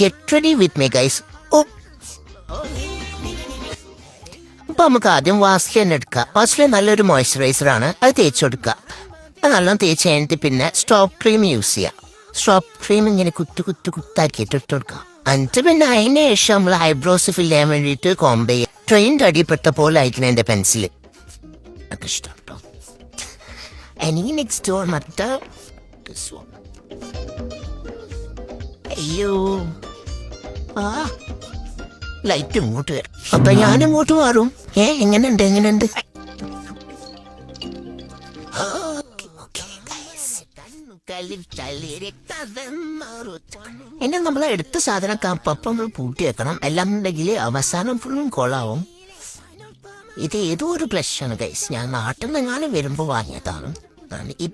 Get ready with me guys. ഓ, അപ്പൊ നമുക്ക് ആദ്യം വാസ്ലിൻ എടുക്കാം. വാസ്ലിൻ നല്ലൊരു മോയ്സ്ചറൈസർ ആണ്, അത് തേച്ച് കൊടുക്കുക. അത് നല്ലോണം തേച്ച് കഴിഞ്ഞിട്ട് പിന്നെ സ്റ്റോപ്പ് ക്രീം യൂസ് ചെയ്യാം. സ്റ്റോപ്പ് ക്രീം ഇങ്ങനെ കുത്താക്കിയിട്ട് ഇട്ട് കൊടുക്കുക. എന്നിട്ട് പിന്നെ അതിന് ശേഷം നമ്മൾ ഐബ്രോസ് ഫിൽ ചെയ്യാൻ വേണ്ടിയിട്ട് കോംബ് ചെയ്യാം. ട്രെയിൻ്റെ അടിപ്പെട്ട പോലെ ആയിരിക്കണം എൻ്റെ പെൻസില്. അതൊക്കെ ഇഷ്ടം കേട്ടോ. എനിക്ക് നെക്സ്റ്റ് ഡോർ മറ്റേ അയ്യോ ലൈറ്റ് ഇങ്ങോട്ട് വരും. അപ്പൊ ഞാൻ ഇങ്ങോട്ട് മാറും. എങ്ങനെയുണ്ട് എന്നെ നമ്മൾ എടുത്ത സാധനം അപ്പം നമ്മൾ പൂട്ടി വെക്കണം. എല്ലാം ഉണ്ടെങ്കിൽ അവസാനം ഫുള്ളും കൊളാവും. ഇത് ഏതോ ഒരു ബ്ലഷാണ് ഗൈസ്, ഞാൻ നാട്ടിൽ നിന്നെങ്ങാനും വരുമ്പോൾ വാങ്ങിയതാണ്.